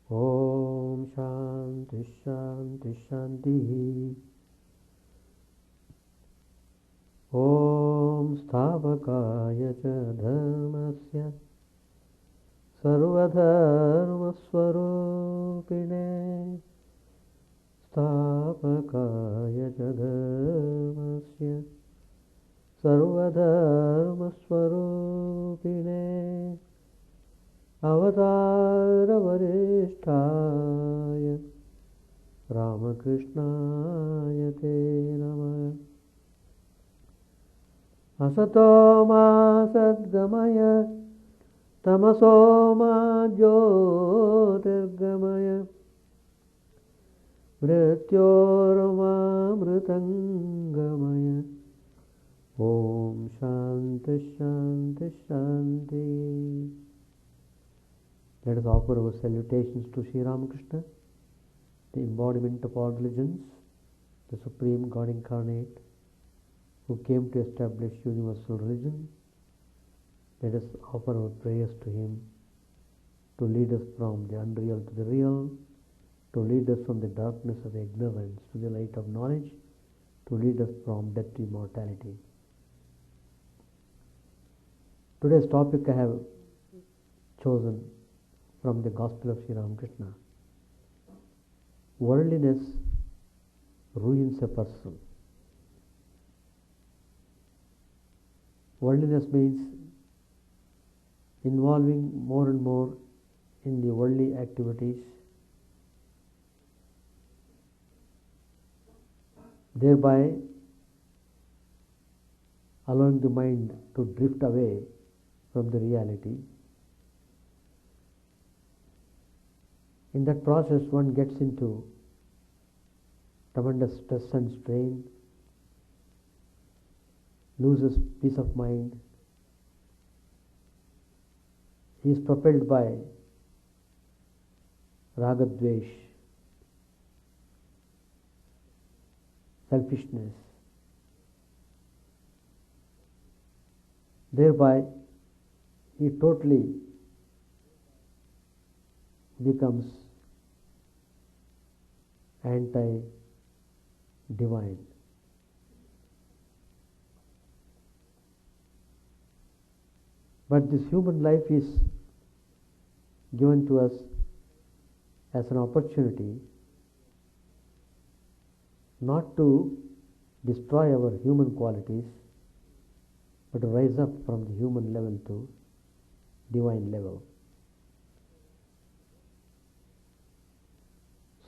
Om Shanti Shanti Shanti. Om Sthavakaya cha Dharmasya Sarvadharma Swarupine Sthavakaya cha Dharmasya Sarvadharma Swarupine Avatara Varishtaya Ramakrishnaya Te Namah. Asato ma sadgamaya tamaso ma jyotirgamaya mrityorma mritangamaya. Om Shanti Shanti Shanti. Let us offer our salutations to Sri Ramakrishna, the embodiment of all religions, the Supreme God Incarnate, who came to establish universal religion. Let us offer our prayers to Him to lead us from the unreal to the real, to lead us from the darkness of ignorance to the light of knowledge, to lead us from death to immortality. Today's topic I have chosen from the Gospel of Sri Ramakrishna. Worldliness ruins a person. Worldliness means involving more and more in the worldly activities, thereby allowing the mind to drift away from the reality. In that process, one gets into tremendous stress and strain, loses peace of mind. He is propelled by ragadvesh, selfishness. Thereby, he totally becomes anti-divine. But this human life is given to us as an opportunity not to destroy our human qualities, but to rise up from the human level to divine level.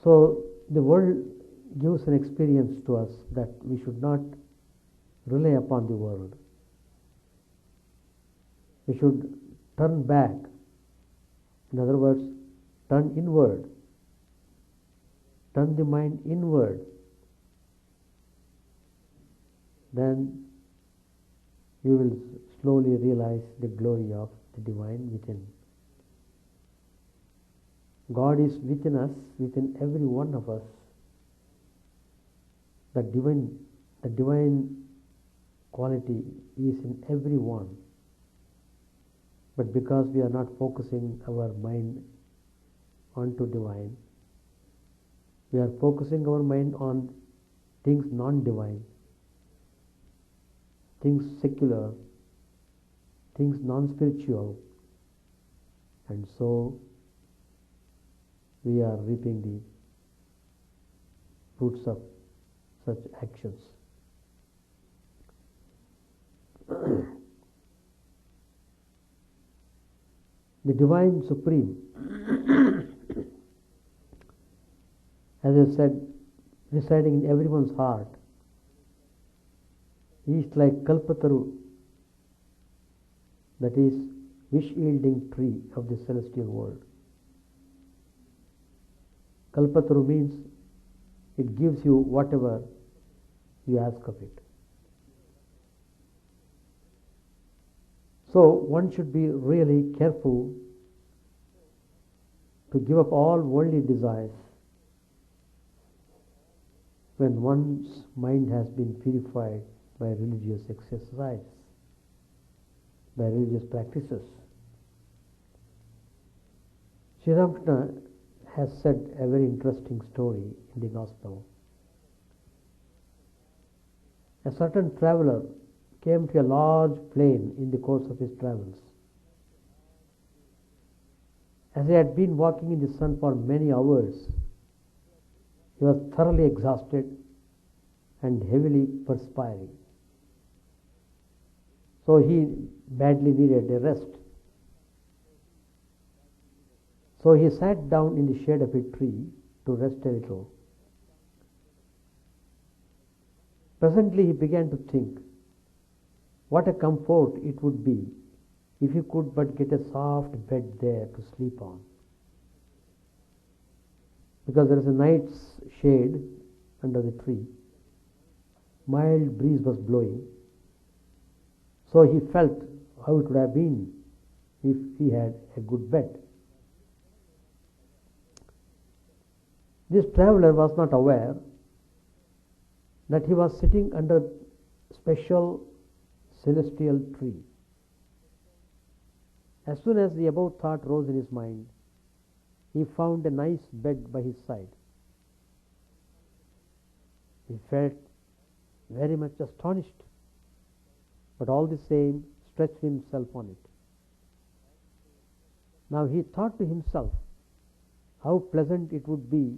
So the world gives an experience to us that we should not rely upon the world. We should turn back. In other words, turn inward. Turn the mind inward. Then you will slowly realize the glory of the divine within. God is within us, within every one of us. The divine quality is in every one. But because we are not focusing our mind onto divine, we are focusing our mind on things non-divine, things secular, things non-spiritual, and so we are reaping the fruits of such actions. The Divine Supreme, as I said, residing in everyone's heart, is like Kalpataru, that is, wish-yielding tree of the celestial world. Kalpataru means it gives you whatever you ask of it. So one should be really careful to give up all worldly desires when one's mind has been purified by religious exercise, by religious practices. Sri Ramakrishna has said a very interesting story in the Gospel. A certain traveler came to a large plain in the course of his travels. As he had been walking in the sun for many hours, he was thoroughly exhausted and heavily perspiring. So he badly needed a rest. So he sat down in the shade of a tree to rest a little. Presently he began to think what a comfort it would be if he could but get a soft bed there to sleep on. Because there is a night's shade under the tree. Mild breeze was blowing. So he felt how it would have been if he had a good bed. This traveler was not aware that he was sitting under a special celestial tree. As soon as the above thought rose in his mind, he found a nice bed by his side. He felt very much astonished, but all the same stretched himself on it. Now he thought to himself how pleasant it would be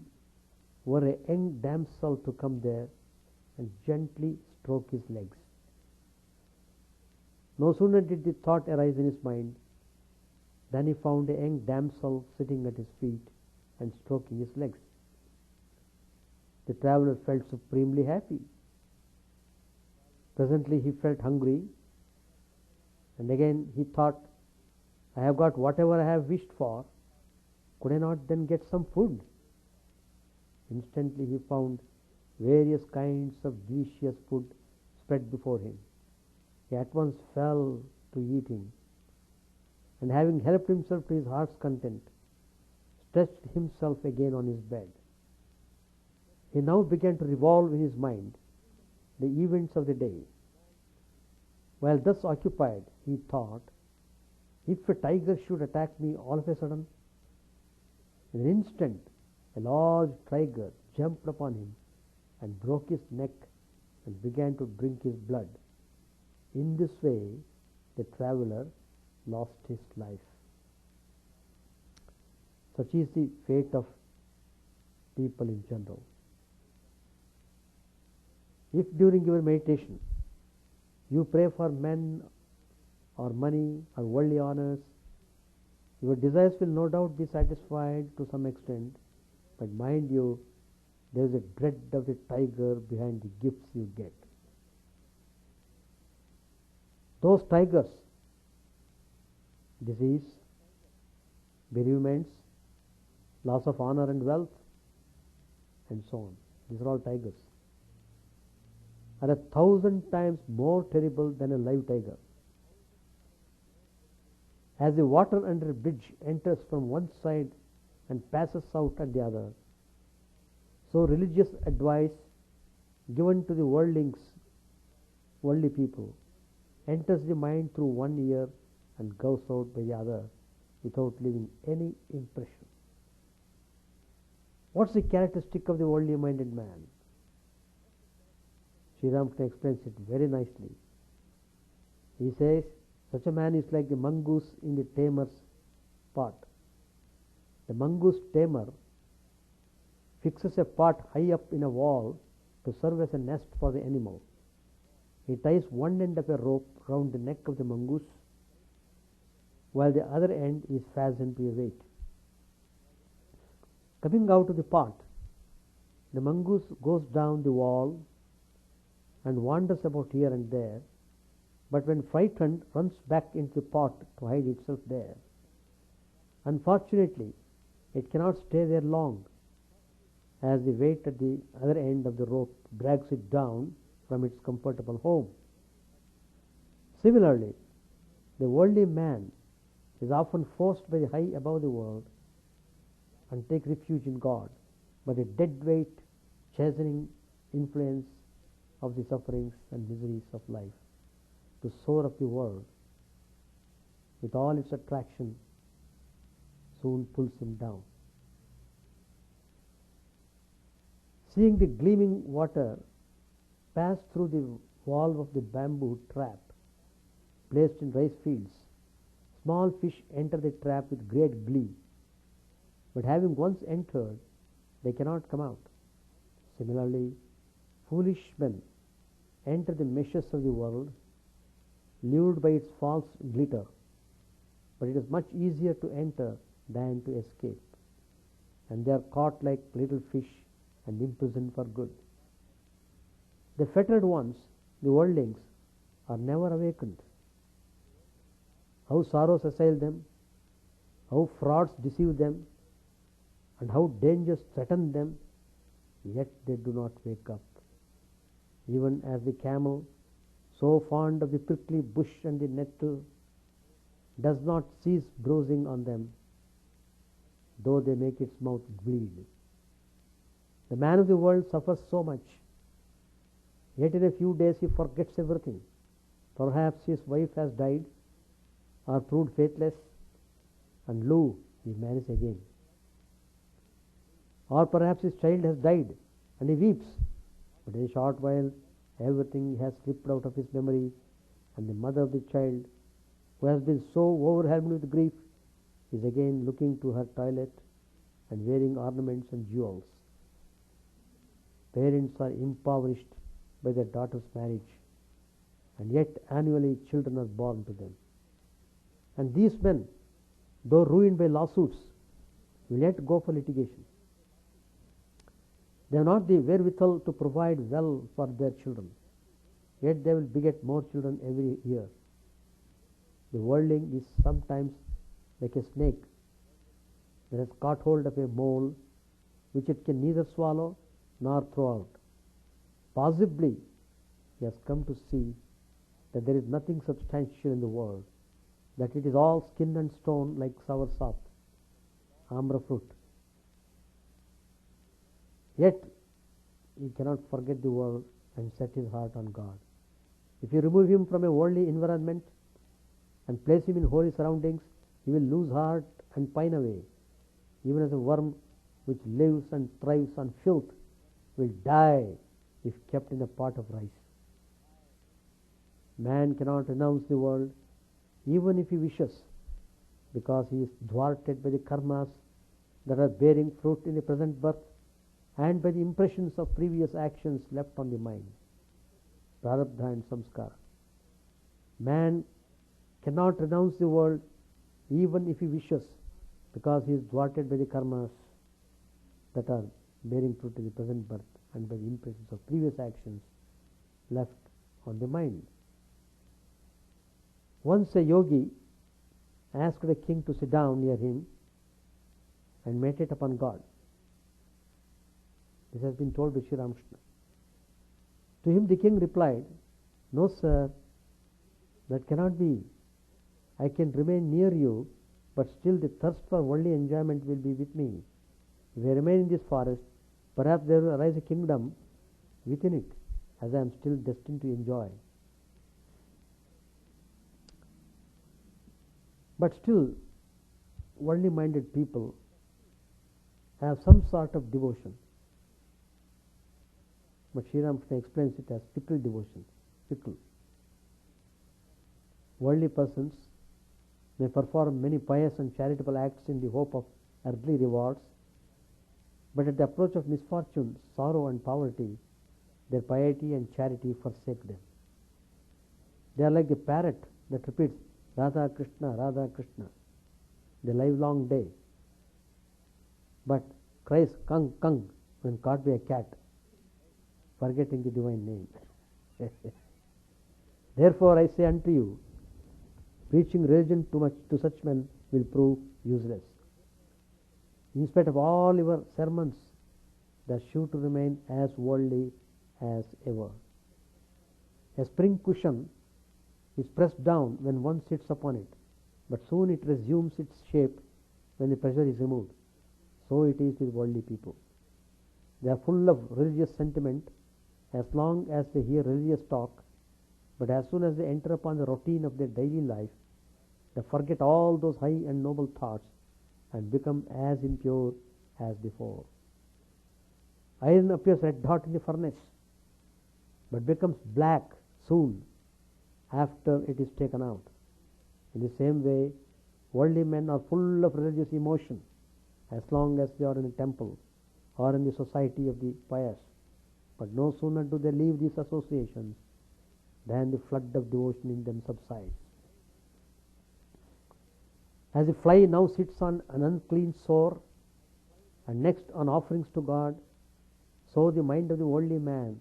were a young damsel to come there and gently stroke his legs. No sooner did the thought arise in his mind than he found a young damsel sitting at his feet and stroking his legs. The traveler felt supremely happy. Presently he felt hungry, and again he thought, I have got whatever I have wished for. Could I not then get some food? Instantly he found various kinds of delicious food spread before him. He at once fell to eating, and having helped himself to his heart's content, stretched himself again on his bed. He now began to revolve in his mind the events of the day. While thus occupied, he thought, if a tiger should attack me all of a sudden, in an instant, a large tiger jumped upon him and broke his neck and began to drink his blood. In this way, the traveler lost his life. Such is the fate of people in general. If during your meditation you pray for men or money or worldly honors, your desires will no doubt be satisfied to some extent, but mind you, there is a dread of the tiger behind the gifts you get. Those tigers, disease, bereavements, loss of honor and wealth, and so on, these are all tigers, are 1,000 times more terrible than a live tiger. As the water under a bridge enters from one side and passes out at the other, so religious advice given to the worldly people enters the mind through one ear and goes out by the other without leaving any impression. What's the characteristic of the worldly minded man? Sri Ramakrishna explains it very nicely. He says, such a man is like the mongoose in the tamer's pot. The mongoose tamer fixes a pot high up in a wall to serve as a nest for the animal. He ties one end of a rope round the neck of the mongoose, while the other end is fastened to a weight. Coming out of the pot, the mongoose goes down the wall and wanders about here and there, but when frightened, runs back into the pot to hide itself there. Unfortunately, it cannot stay there long, as the weight at the other end of the rope drags it down from its comfortable home. Similarly, the worldly man is often forced by the high above the world and take refuge in God, but a dead weight, chastening influence of the sufferings and miseries of life to soar up the world with all its attraction soon pulls him down. Seeing the gleaming water pass through the valve of the bamboo trap placed in rice fields, small fish enter the trap with great glee, but having once entered, they cannot come out. Similarly, foolish men enter the meshes of the world, lured by its false glitter, but it is much easier to enter than to escape, and they are caught like little fish and imprisoned for good. The fettered ones, the worldlings, are never awakened. How sorrows assail them, how frauds deceive them, and how dangers threaten them, yet they do not wake up. Even as the camel, so fond of the prickly bush and the nettle, does not cease browsing on them, though they make its mouth bleed. The man of the world suffers so much, yet in a few days he forgets everything. Perhaps his wife has died or proved faithless, and lo, he marries again. Or perhaps his child has died and he weeps, but in a short while everything has slipped out of his memory, and the mother of the child, who has been so overwhelmed with grief, is again looking to her toilet and wearing ornaments and jewels. Parents are impoverished by their daughter's marriage, and yet annually children are born to them. And these men, though ruined by lawsuits, will yet go for litigation. They have not the wherewithal to provide well for their children, yet they will beget more children every year. The worldling is sometimes like a snake that has caught hold of a mole which it can neither swallow nor throw out. Possibly he has come to see that there is nothing substantial in the world, that it is all skin and stone like sour sop, amra fruit. Yet he cannot forget the world and set his heart on God. If you remove him from a worldly environment and place him in holy surroundings, he will lose heart and pine away, even as a worm which lives and thrives on filth will die if kept in a pot of rice. Man cannot renounce the world even if he wishes, because he is thwarted by the karmas that are bearing fruit in the present birth and by the impressions of previous actions left on the mind, prarabdha and samskara. Man cannot renounce the world even if he wishes, because he is thwarted by the karmas that are bearing fruit in the present birth and by the impressions of previous actions left on the mind. Once a yogi asked a king to sit down near him and meditate upon God. This has been told by Sri Ramakrishna. To him the king replied, "No, sir, that cannot be. I can remain near you, but still the thirst for worldly enjoyment will be with me. If I remain in this forest, perhaps there will arise a kingdom within it, as I am still destined to enjoy." But still, worldly-minded people have some sort of devotion. But Sri Ramakrishna explains it as fickle devotion. Fickle. Worldly persons may perform many pious and charitable acts in the hope of earthly rewards, but at the approach of misfortune, sorrow and poverty, their piety and charity forsake them. They are like the parrot that repeats Radha Krishna, the livelong day, but cries kung kung when caught by a cat, forgetting the divine name. Therefore I say unto you, preaching religion too much to such men will prove useless. In spite of all your sermons, they are sure to remain as worldly as ever. A spring cushion is pressed down when one sits upon it, but soon it resumes its shape when the pressure is removed. So it is with worldly people. They are full of religious sentiment as long as they hear religious talk, but as soon as they enter upon the routine of their daily life, they forget all those high and noble thoughts and become as impure as before. Iron appears red hot in the furnace, but becomes black soon after it is taken out. In the same way, worldly men are full of religious emotion as long as they are in a temple or in the society of the pious. But no sooner do they leave these associations than the flood of devotion in them subsides. As a fly now sits on an unclean sore and next on offerings to God, so the mind of the worldly man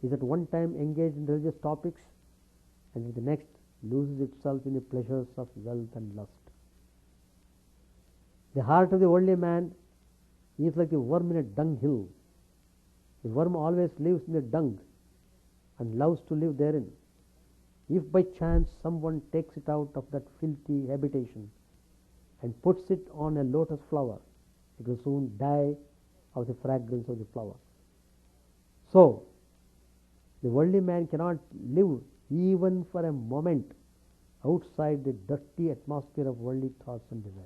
is at one time engaged in religious topics and at the next loses itself in the pleasures of wealth and lust. The heart of the worldly man is like a worm in a dunghill. The worm always lives in the dung and loves to live therein. If by chance someone takes it out of that filthy habitation and puts it on a lotus flower, it will soon die of the fragrance of the flower. So, the worldly man cannot live even for a moment outside the dirty atmosphere of worldly thoughts and desires.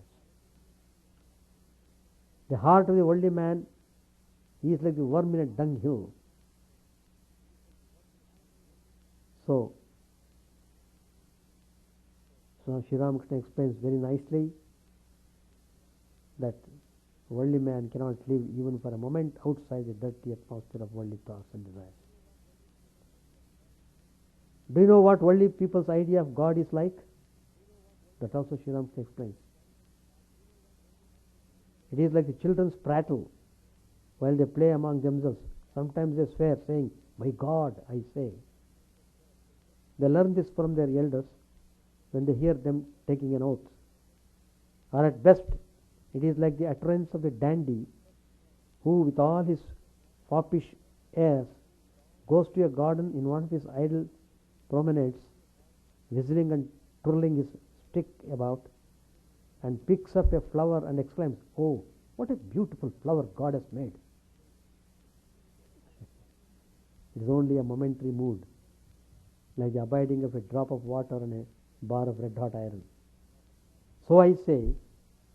The heart of the worldly man is like the worm in a dunghill. So Sri Ramakrishna explains very nicely that worldly man cannot live even for a moment outside the dirty atmosphere of worldly thoughts and desires. Do you know what worldly people's idea of God is like? That also Sri Ramakrishna explains. It is like the children's prattle while they play among themselves. Sometimes they swear, saying, "My God, I say." They learn this from their elders when they hear them taking an oath. Or at best, it is like the utterance of the dandy who, with all his foppish airs, goes to a garden in one of his idle promenades, whistling and twirling his stick about, and picks up a flower and exclaims, "Oh, what a beautiful flower God has made." It is only a momentary mood, like the abiding of a drop of water on a bar of red-hot iron. So I say,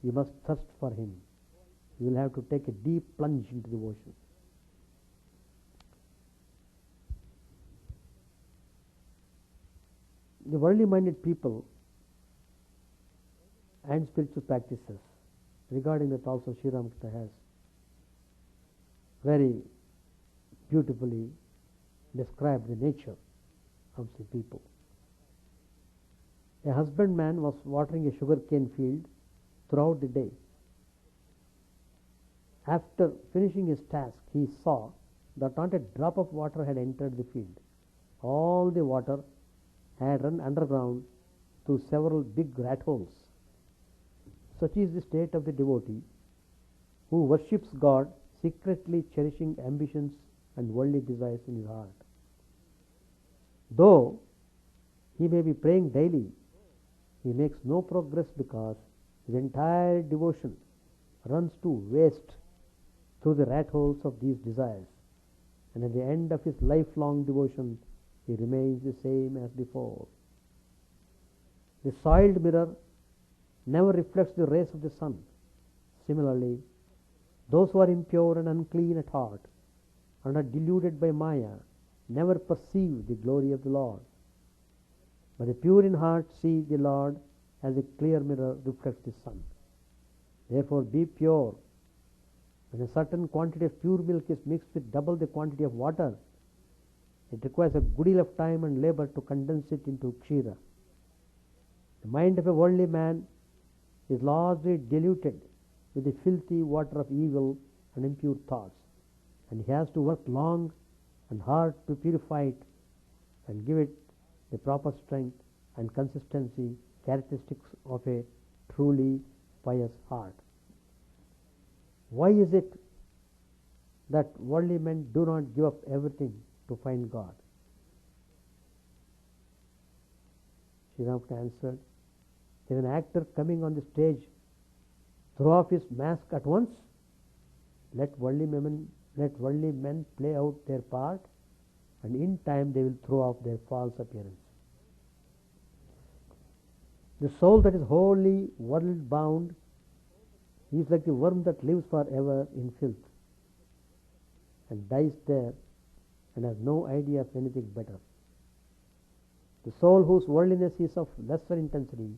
you must thirst for him. You will have to take a deep plunge into the ocean. The worldly-minded people and spiritual practices, regarding that also Sri Ramakrishna has very beautifully described the nature of the people. A husbandman was watering a sugarcane field throughout the day. After finishing his task, he saw that not a drop of water had entered the field. All the water had run underground through several big rat holes. Such is the state of the devotee who worships God, secretly cherishing ambitions and worldly desires in his heart. Though he may be praying daily, he makes no progress because his entire devotion runs to waste through the rat holes of these desires, and at the end of his lifelong devotion, he remains the same as before. The soiled mirror never reflects the rays of the sun. Similarly, those who are impure and unclean at heart and are deluded by Maya never perceive the glory of the Lord. But the pure in heart see the Lord as a clear mirror reflects the sun. Therefore, be pure. When a certain quantity of pure milk is mixed with double the quantity of water, it requires a good deal of time and labor to condense it into kshira. The mind of a worldly man is largely diluted with the filthy water of evil and impure thoughts, and he has to work long and hard to purify it and give it the proper strength and consistency characteristics of a truly pious heart. Why is it that worldly men do not give up everything to find God? Sri Ramakrishna answered, "Is an actor coming on the stage throw off his mask at once? Let worldly men play out their part, and in time they will throw off their false appearance. The soul that is wholly world-bound is like the worm that lives forever in filth. and dies there and has no idea of anything better. The soul whose worldliness is of lesser intensity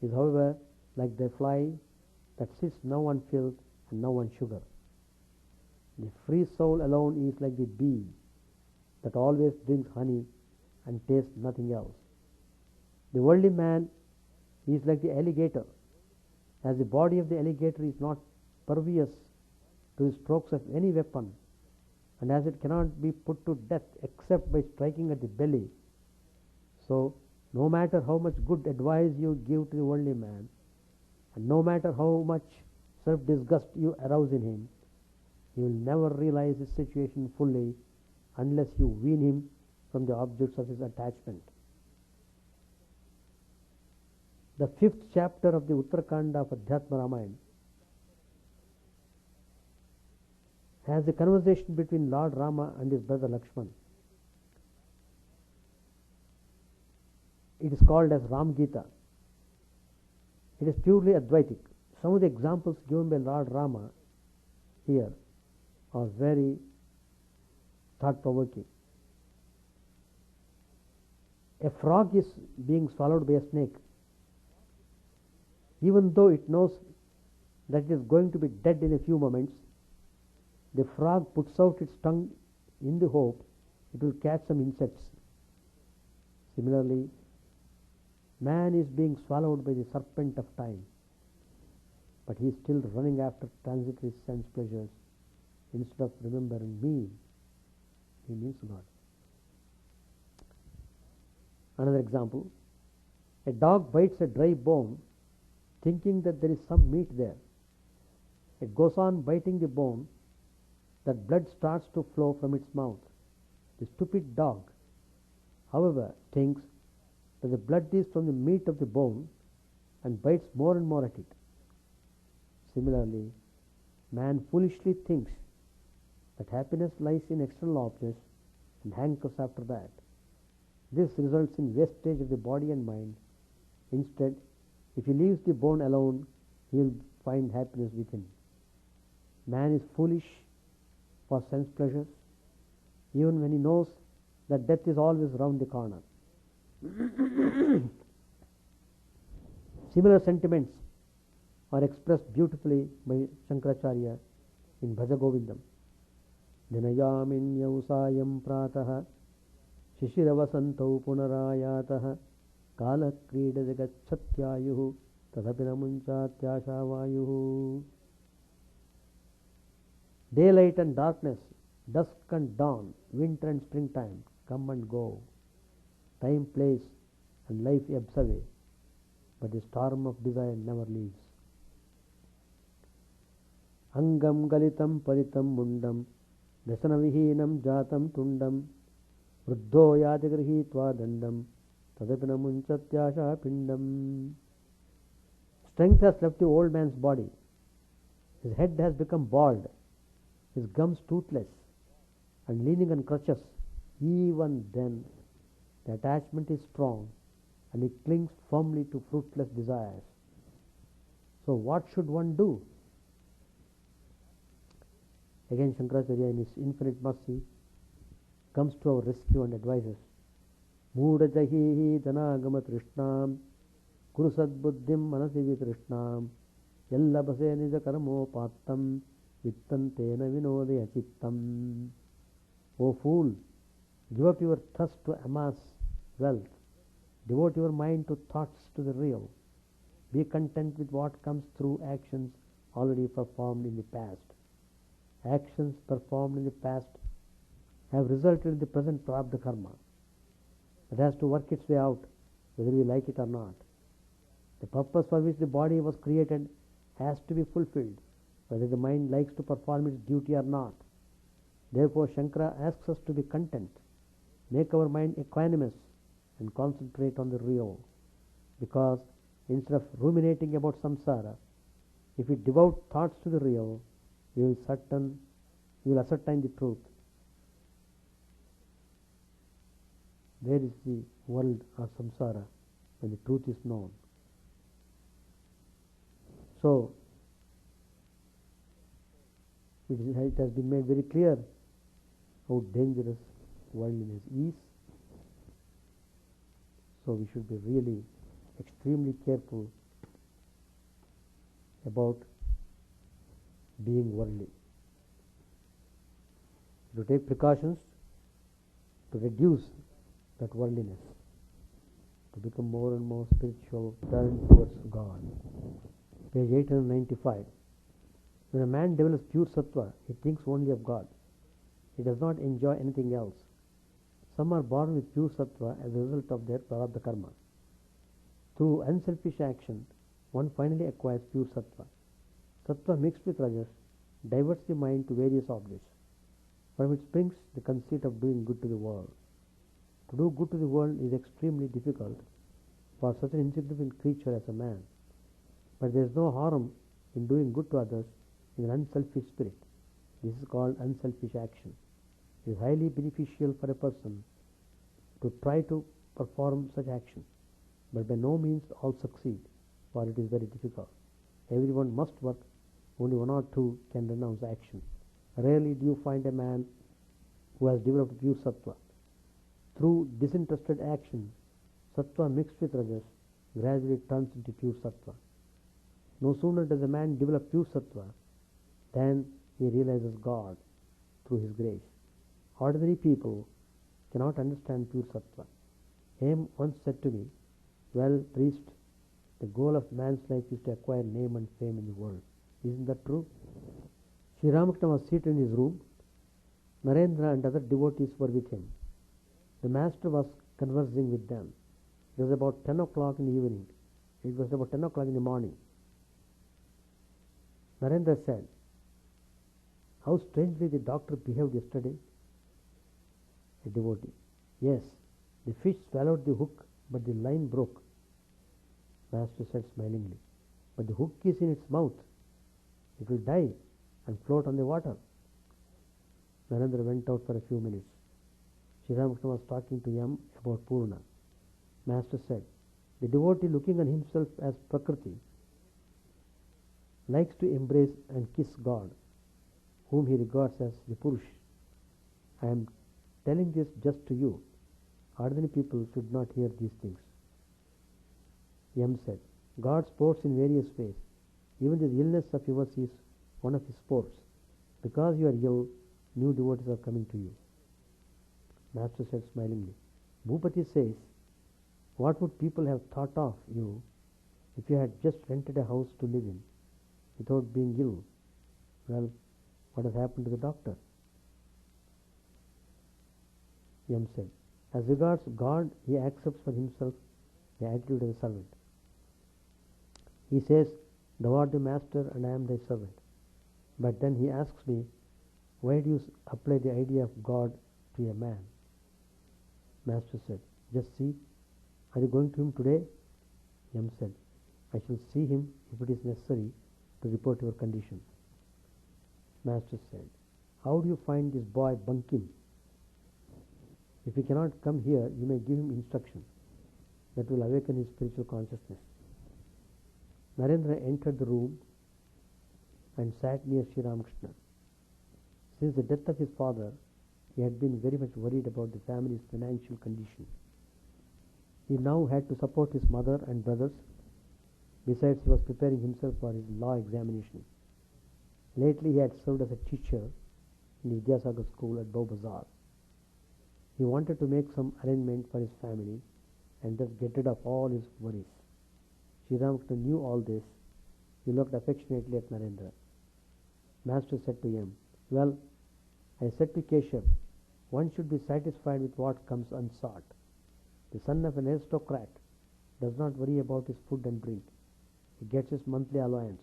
is, however, like the fly that sits now on filth and now on sugar. The free soul alone is like the bee that always drinks honey and tastes nothing else. The worldly man is like the alligator, as the body of the alligator is not pervious to the strokes of any weapon, and as it cannot be put to death except by striking at the belly. So, no matter how much good advice you give to the worldly man, and no matter how much self-disgust you arouse in him, he will never realize his situation fully unless you wean him from the objects of his attachment. The 5th chapter of the Uttarakanda of Adhyatma Ramayana has a conversation between Lord Rama and his brother Lakshman. It is called as Ram Gita. It is purely Advaitic. Some of the examples given by Lord Rama here are very thought-provoking. A frog is being swallowed by a snake. Even though it knows that it is going to be dead in a few moments, the frog puts out its tongue in the hope it will catch some insects. Similarly, man is being swallowed by the serpent of time, but he is still running after transitory sense pleasures instead of remembering me. He means God. Another example, a dog bites a dry bone thinking that there is some meat there. It goes on biting the bone, that blood starts to flow from its mouth. The stupid dog, however, thinks that the blood is from the meat of the bone and bites more and more at it. Similarly, man foolishly thinks that happiness lies in external objects and hankers after that. This results in wastage of the body and mind. Instead, if he leaves the bone alone, he will find happiness within. Man is foolish for sense pleasures, even when he knows that death is always round the corner. Similar sentiments are expressed beautifully by Shankaracharya in Bhaja Govindam. Dinayamin yausayam pratah shishiravasantav punarayatah kala krida jagacchatyayuhu tadapina munchatyashavayu. Daylight and darkness, dusk and dawn, winter and springtime come and go. Time plays and life ebbs away, but the storm of desire never leaves. Angam galitam paritam mundam dasanavihinam jatam tundam vruddho yadigrihitva dandam tadapina munchatyasha pindam. Strength has left the old man's body. His head has become bald, his gums toothless, and leaning on crutches. Even then, the attachment is strong and he clings firmly to fruitless desires. So what should one do? Again, Shankaracharya in his infinite mercy comes to our rescue and advises. Mooda jahihi janagama trishnam kuru sadbuddhim manasi vitrishnam yallabase nija karamo pattam vittantena vinodaya chittam. O fool, give up your thirst to amass wealth. Devote your mind to thoughts to the real. Be content with what comes through actions already performed in the past. Actions performed in the past have resulted in the present prarabdha karma that has to work its way out whether we like it or not. The purpose for which the body was created has to be fulfilled whether the mind likes to perform its duty or not. Therefore, Shankara asks us to be content, make our mind equanimous and concentrate on the real, because instead of ruminating about samsara, if we devote thoughts to the real, we will ascertain the truth. Where is the world or samsara when the truth is known? So, It has been made very clear how dangerous worldliness is. So we should be really extremely careful about being worldly. To take precautions to reduce that worldliness, to become more and more spiritual, turn towards God. Page 895. When a man develops pure sattva, he thinks only of God. He does not enjoy anything else. Some are born with pure sattva as a result of their prarabdha karma. Through unselfish action, one finally acquires pure sattva. Sattva mixed with rajas diverts the mind to various objects. From it springs the conceit of doing good to the world. To do good to the world is extremely difficult for such an insignificant creature as a man. But there is no harm in doing good to others in an unselfish spirit. This is called unselfish action. It is highly beneficial for a person to try to perform such action, but by no means all succeed, for it is very difficult. Everyone must work, only one or two can renounce action. Rarely do you find a man who has developed pure sattva. Through disinterested action, sattva mixed with rajas gradually turns into pure sattva. No sooner does a man develop pure sattva than he realizes God through his grace. Ordinary people cannot understand pure sattva. Him once said to me, "Well, priest, the goal of man's life is to acquire name and fame in the world." Isn't that true? Sri Ramakrishna was seated in his room. Narendra and other devotees were with him. The master was conversing with them. It was about 10 o'clock in the evening. It was about 10 o'clock in the morning. Narendra said, "How strangely the doctor behaved yesterday." A devotee, "Yes, the fish swallowed the hook, but the line broke." Master said smilingly, "But the hook is in its mouth. It will die and float on the water." Narendra went out for a few minutes. Sri Ramakrishna was talking to Yam about Purna. Master said, "The devotee looking on himself as Prakriti likes to embrace and kiss God, whom he regards as the Purush. I am telling this just to you. Ordinary people should not hear these things." Yam said, "God sports in various ways. Even the illness of yours is one of his sports. Because you are ill, new devotees are coming to you." Master said smilingly, "Bhupati says, what would people have thought of you if you had just rented a house to live in without being ill? Well, what has happened to the doctor?" Yam said, "As regards God, he accepts for himself the attitude of a servant. He says, 'Thou art the master and I am thy servant.' But then he asks me, 'Why do you apply the idea of God to a man?' Master said, 'Just see. Are you going to him today?' Yam said, 'I shall see him if it is necessary to report your condition.' Master said, 'How do you find this boy Bankim? If he cannot come here, you may give him instruction. That will awaken his spiritual consciousness.' Narendra entered the room and sat near Sri Ramakrishna. Since the death of his father, he had been very much worried about the family's financial condition. He now had to support his mother and brothers. Besides, he was preparing himself for his law examination. Lately, he had served as a teacher in the Vidyasagar school at Bazaar. He wanted to make some arrangement for his family and thus get rid of all his worries. Sri Ramakrishna knew all this. He looked affectionately at Narendra. Master said to him, "Well, I said to Keshav, one should be satisfied with what comes unsought. The son of an aristocrat does not worry about his food and drink. He gets his monthly allowance.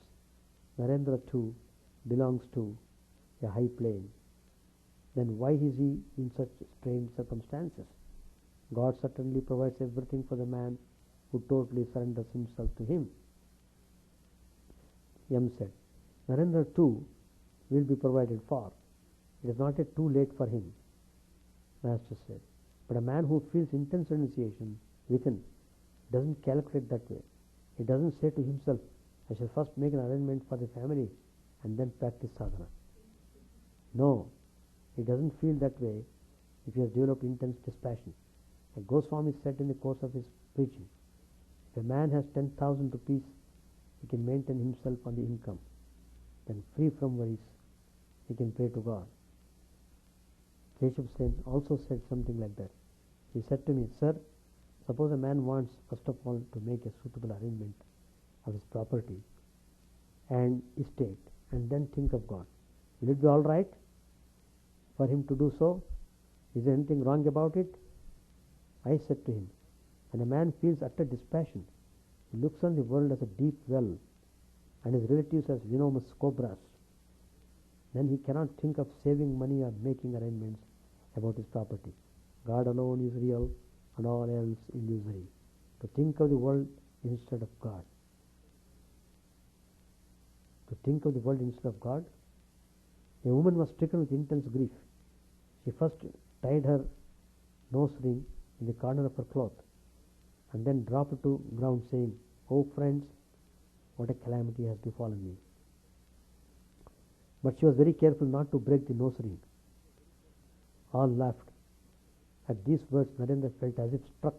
Narendra too belongs to a high plane. Then why is he in such strange circumstances? God certainly provides everything for the man who totally surrenders himself to him." Yam said, "Narendra too will be provided for. It is not yet too late for him." Master said, "But a man who feels intense renunciation within doesn't calculate that way. He doesn't say to himself, 'I shall first make an arrangement for the family and then practice sadhana.' No, he doesn't feel that way if he has developed intense dispassion. Like Goswami said in the course of his preaching, if a man has 10,000 rupees, he can maintain himself on the income. Then, free from worries, he can pray to God. Keshav Sen also said something like that. He said to me, Sir, suppose a man wants, first of all, to make a suitable arrangement of his property and estate, and then think of God. Will it be all right for him to do so? Is there anything wrong about it? I said to him, when a man feels utter dispassion, he looks on the world as a deep well, and his relatives as venomous cobras. Then he cannot think of saving money or making arrangements about his property. God alone is real, and all else illusory. To think of the world instead of God. To think of the world instead of God. A woman was stricken with intense grief. She first tied her nose ring in the corner of her cloth, and then dropped it to ground, saying, Oh friends, what a calamity has befallen me. But she was very careful not to break the nose ring. All laughed. At these words, Narendra felt as if struck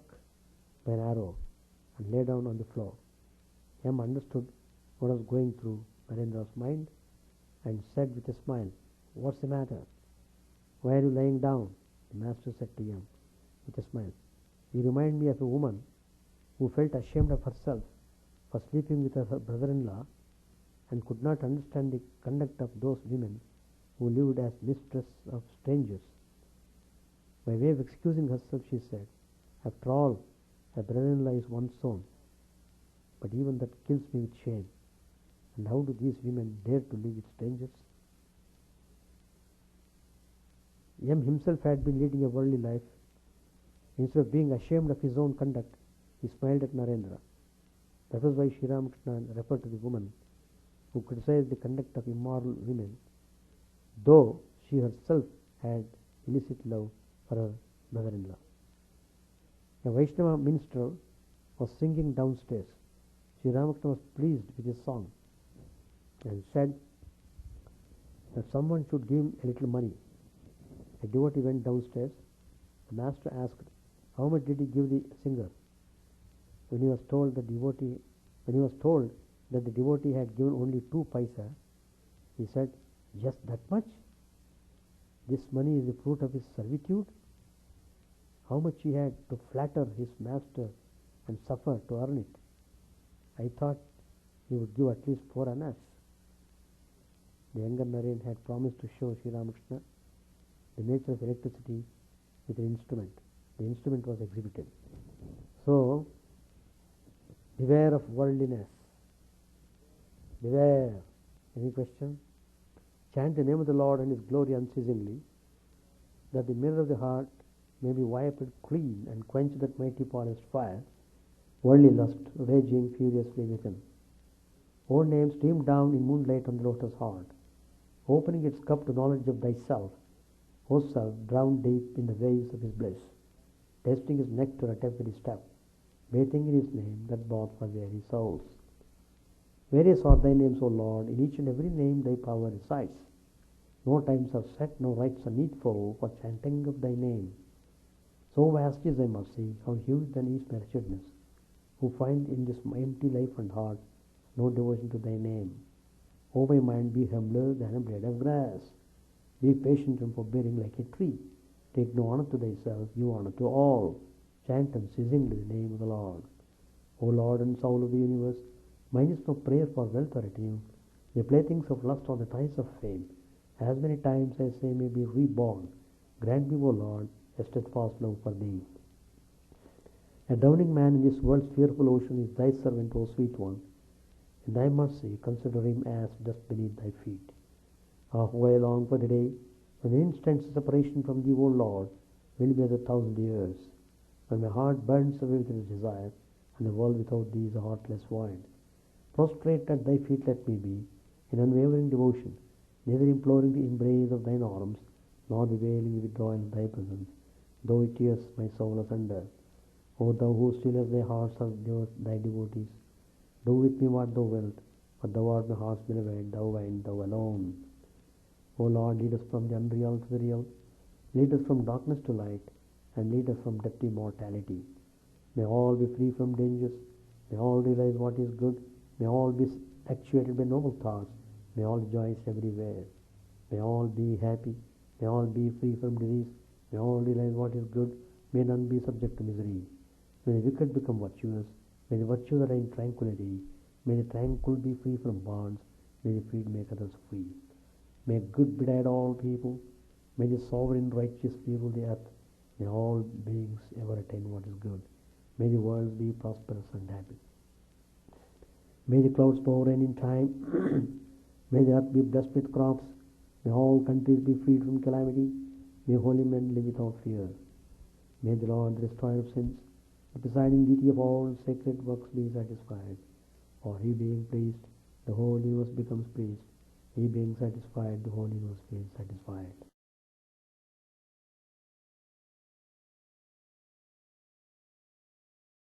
by an arrow and lay down on the floor. M understood what was going through Narendra's mind and said with a smile, What's the matter? Why are you lying down? The master said to M with a smile. You remind me of a woman who felt ashamed of herself for sleeping with her brother-in-law and could not understand the conduct of those women who lived as mistress of strangers. By way of excusing herself, she said, After all, a brother-in-law is one's own, but even that kills me with shame. And how do these women dare to live with strangers? M himself had been leading a worldly life. Instead of being ashamed of his own conduct, he smiled at Narendra. That was why Sri Ramakrishna referred to the woman who criticized the conduct of immoral women, though she herself had illicit love for her brother-in-law. A Vaishnava minstrel was singing downstairs. Sri Ramakrishna was pleased with his song and said that someone should give him a little money. A devotee went downstairs. The master asked, How much did he give the singer? When he was told that the devotee had given only 2 paisa, he said, Just that much? This money is the fruit of his servitude? How much he had to flatter his master and suffer to earn it? I thought he would give at least 4 annas. The younger Naren had promised to show Sri Ramakrishna the nature of electricity with an instrument. The instrument was exhibited. So, beware of worldliness. Beware. Any question? Chant the name of the Lord and His glory unceasingly, that the mirror of the heart may be wiped clean and quench that mighty polished fire, worldly lust raging furiously within. O name, stream down in moonlight on the lotus heart, opening its cup to knowledge of thyself, O self, drowned deep in the waves of His bliss, tasting His nectar at every step, bathing in His name that bought for weary souls. Various are thy names, O Lord, in each and every name thy power resides. No times are set, no rites are needful for chanting of thy name. So vast is thy mercy, how huge then is my wretchedness, who find in this empty life and heart no devotion to thy name. O my mind, be humbler than a blade of grass. Be patient and forbearing like a tree. Take no honor to thyself, give honor to all. Chant unceasingly the name of the Lord. O Lord and soul of the universe, mine is no prayer for wealth or retinue. The playthings of lust or the ties of fame. As many times as I may be reborn, grant me, O Lord, a steadfast love for thee. A drowning man in this world's fearful ocean is thy servant, O sweet one. In thy mercy, consider him as dust beneath thy feet. Ah, how I long for the day when the instant separation from thee, O Lord, will be as 1,000 years, when my heart burns away with its desire, and the world without thee is a heartless void. Prostrate at thy feet let me be, in unwavering devotion, neither imploring the embrace of thine arms, nor bewailing the withdrawal of thy presence, though it tears my soul asunder. O thou who stillest thy hearts of thy devotees, do with me what thou wilt, for thou art my heart's beloved, thou and thou alone. O Lord, lead us from the unreal to the real. Lead us from darkness to light, and lead us from death to immortality. May all be free from dangers. May all realize what is good. May all be actuated by noble thoughts. May all rejoice everywhere. May all be happy. May all be free from disease. May all realize what is good. May none be subject to misery. May the wicked become virtuous. May the virtuous are in tranquility. May the tranquil be free from bonds. May the freed make others free. May good betide all people. May the sovereign righteous rule the earth. May all beings ever attain what is good. May the world be prosperous and happy. May the clouds pour rain in time. May the earth be blessed with crops. May all countries be freed from calamity. May holy men live without fear. May the Lord, the destroyer of sins, the presiding deity of all sacred works, be satisfied. For he being pleased, the whole universe becomes pleased. He being satisfied, the whole universe being satisfied.